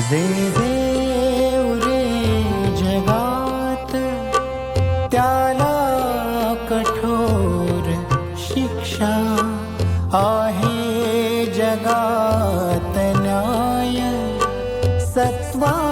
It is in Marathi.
जे देव रे जगात त्याला कठोर शिक्षा आहे जगात न्याय सत्वा